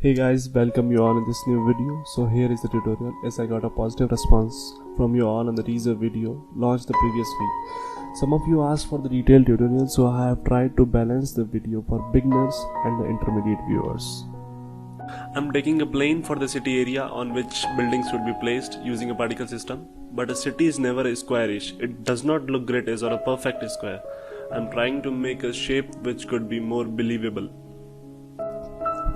Hey guys, welcome you all in this new video. So here is the tutorial as I got a positive response from you all on the teaser video launched the previous week. Some of you asked for the detailed tutorial, so I have tried to balance the video for beginners and the intermediate viewers. I'm taking a plane for the city area on which buildings should be placed using a particle system. But a city is never a squarish. It does not look great as or a perfect square. I'm trying to make a shape which could be more believable.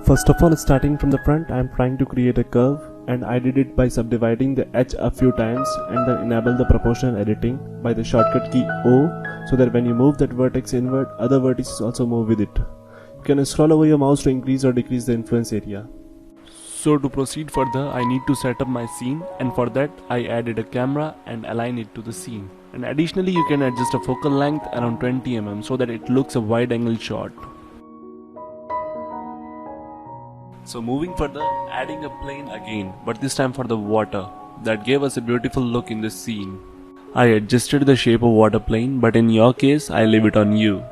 First of all, starting from the front, I am trying to create a curve, and I did it by subdividing the edge a few times and then enable the proportional editing by the shortcut key O, so that when you move that vertex inward, other vertices also move with it. You can scroll over your mouse to increase or decrease the influence area. So to proceed further, I need to set up my scene, and for that I added a camera and align it to the scene. And additionally, you can adjust a focal length around 20 mm so that it looks a wide angle shot. So moving further, adding a plane again, but this time for the water. That gave us a beautiful look in the scene. I adjusted the shape of water plane, but in your case, I leave it on you.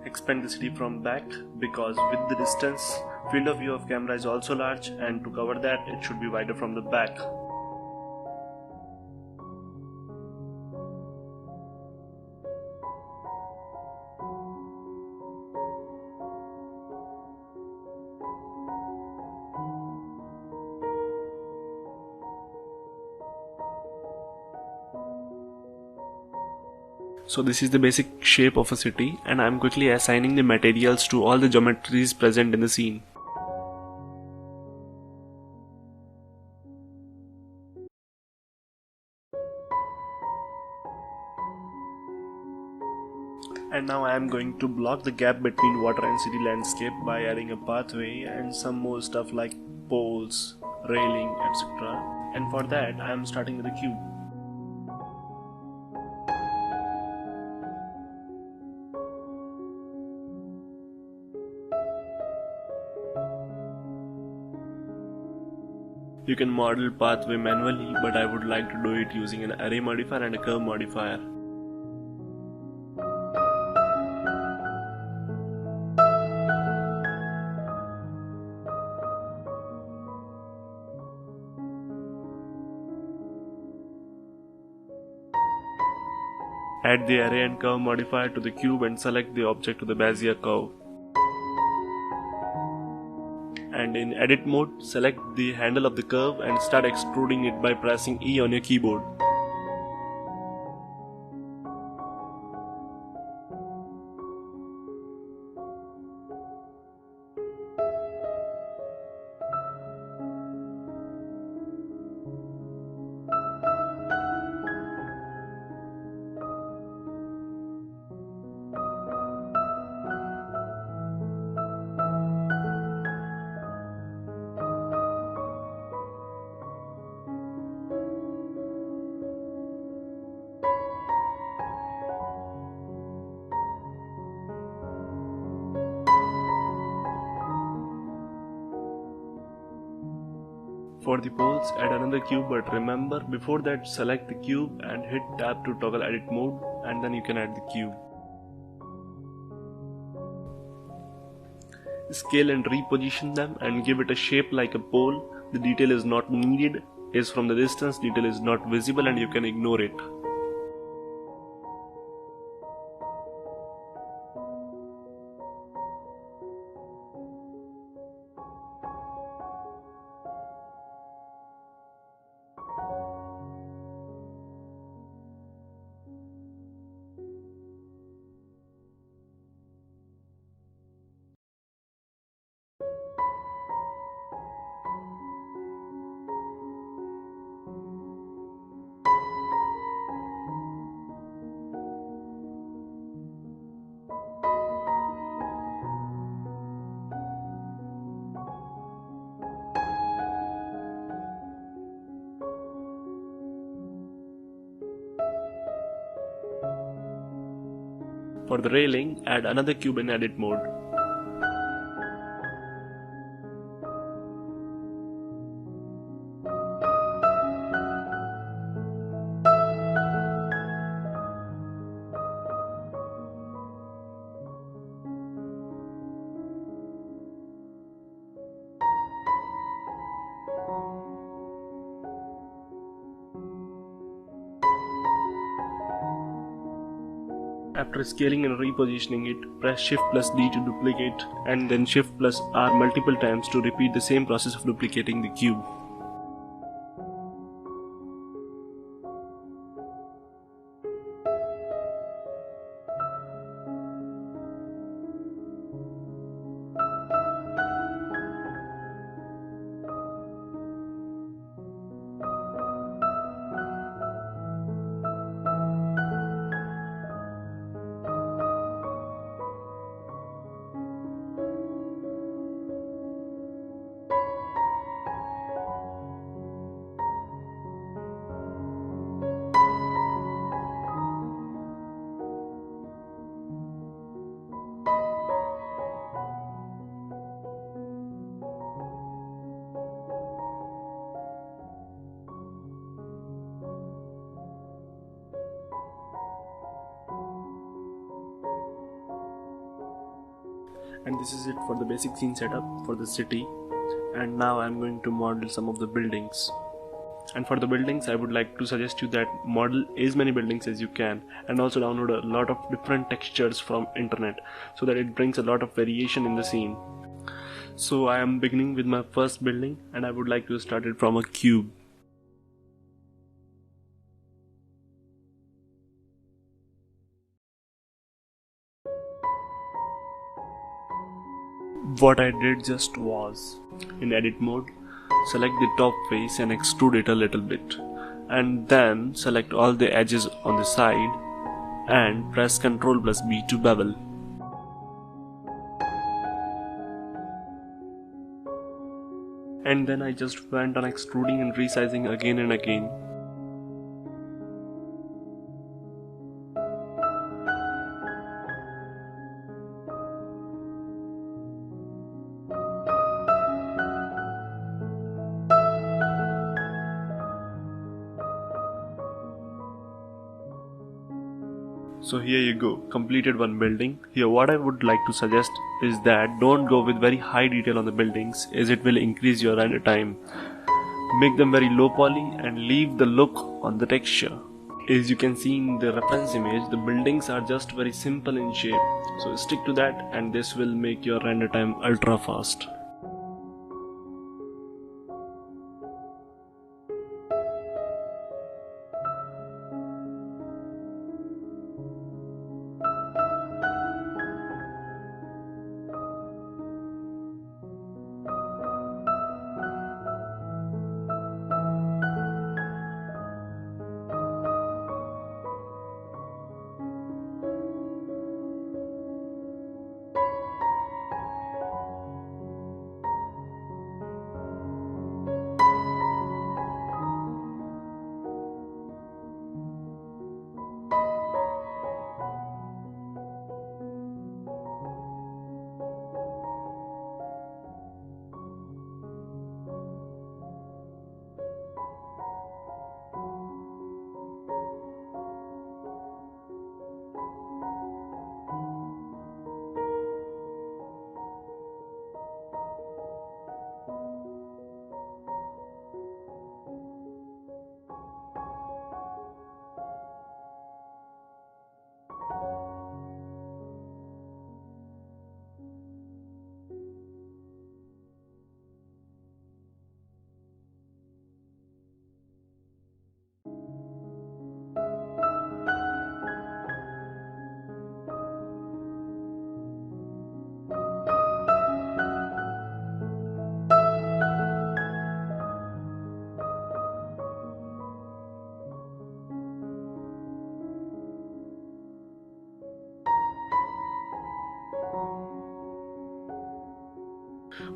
Expand the city from back, because with the distance, field of view of camera is also large, and to cover that it should be wider from the back. So this is the basic shape of a city, and I am quickly assigning the materials to all the geometries present in the scene. And now I am going to block the gap between water and city landscape by adding a pathway and some more stuff like poles, railing, etc. And for that I am starting with a cube. You can model pathway manually, but I would like to do it using an array modifier and a curve modifier. Add the array and curve modifier to the cube and select the object to the Bezier curve. And in edit mode, select the handle of the curve and start extruding it by pressing E on your keyboard. For the poles, add another cube, but remember, before that select the cube and hit tab to toggle edit mode, and then you can add the cube. Scale and reposition them and give it a shape like a pole. The detail is not needed, as from the distance detail is not visible and you can ignore it. For the railing, add another cube in edit mode. After scaling and repositioning it, press Shift plus D to duplicate and then Shift plus R multiple times to repeat the same process of duplicating the cube. And this is it for the basic scene setup for the city. And now I'm going to model some of the buildings. And for the buildings, I would like to suggest you that model as many buildings as you can, and also download a lot of different textures from internet so that it brings a lot of variation in the scene. So I am beginning with my first building, and I would like to start it from a cube. What I did just was, in edit mode, select the top face and extrude it a little bit, and then select all the edges on the side and press Ctrl plus B to bevel. And then I just went on extruding and resizing again and again. So here you go, completed one building. Here what I would like to suggest is that don't go with very high detail on the buildings, as it will increase your render time. Make them very low poly and leave the look on the texture. As you can see in the reference image, the buildings are just very simple in shape. So stick to that and this will make your render time ultra fast.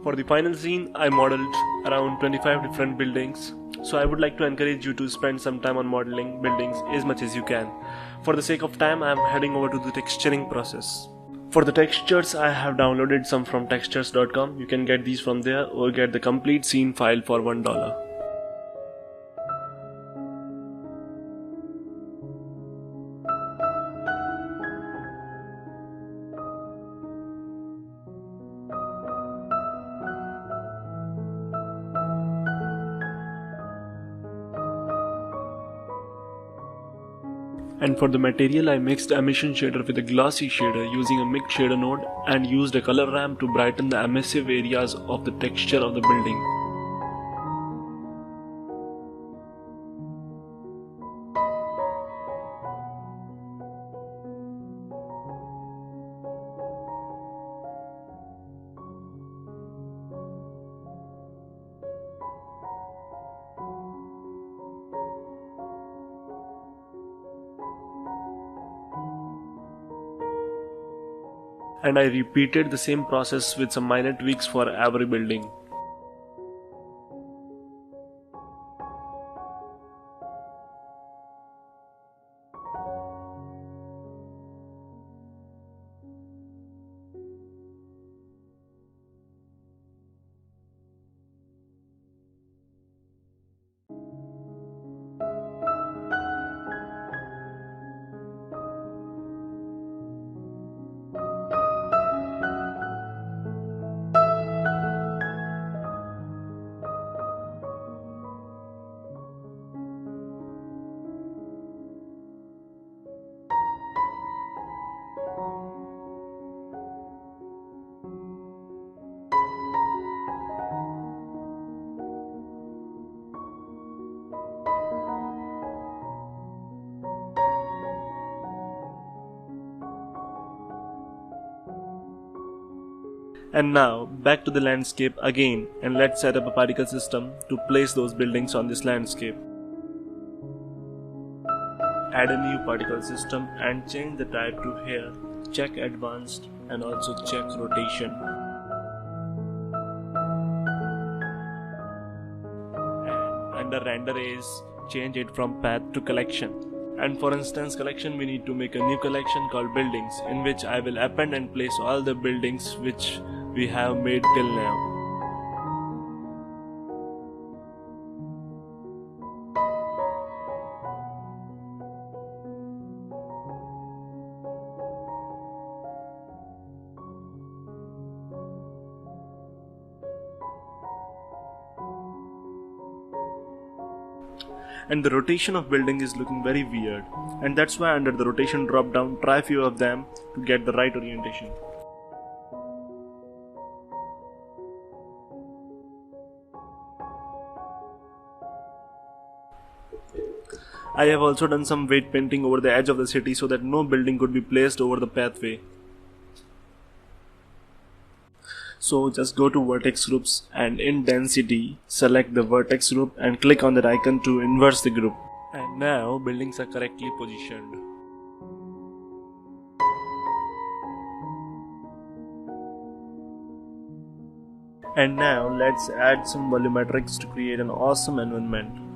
For the final scene, I modeled around 25 different buildings So I would like to encourage you to spend some time on modeling buildings as much as you can. For the sake of time, I am heading over to the texturing process. For the textures, I have downloaded some from textures.com. You can get these from there or get the complete scene file for $1. And for the material, I mixed emission shader with a glossy shader using a mixed shader node and used a color ramp to brighten the emissive areas of the texture of the building. And I repeated the same process with some minor tweaks for every building. And now back to the landscape again, and let's set up a particle system to place those buildings on this landscape. Add a new particle system and change the type to here. Check advanced and also check rotation. And under render as, change it from path to collection. And for instance collection, we need to make a new collection called buildings, in which I will append and place all the buildings which we have made till now. And the rotation of building is looking very weird, and that's why under the rotation drop down, try few of them to get the right orientation. I have also done some weight painting over the edge of the city so that no building could be placed over the pathway. So just go to vertex groups and in density select the vertex group and click on that icon to inverse the group. And now buildings are correctly positioned. And now let's add some volumetrics to create an awesome environment.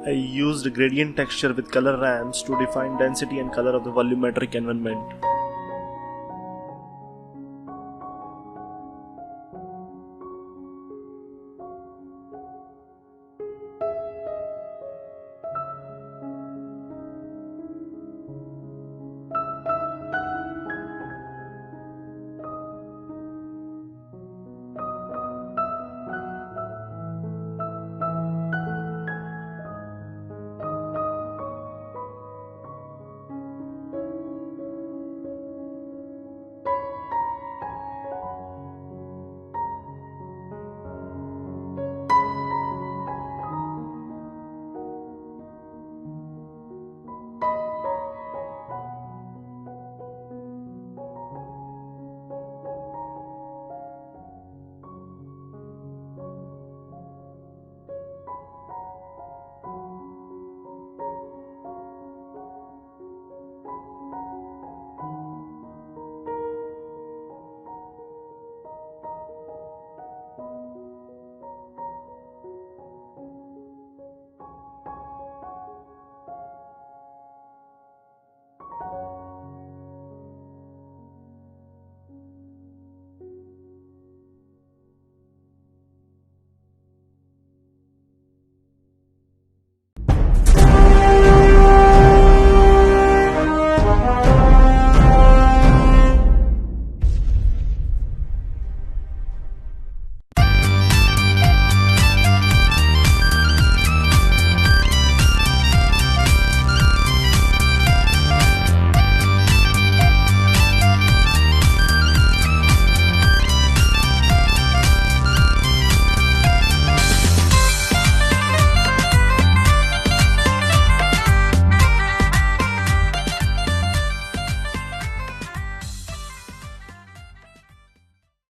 I used gradient texture with color ramps to define density and color of the volumetric environment.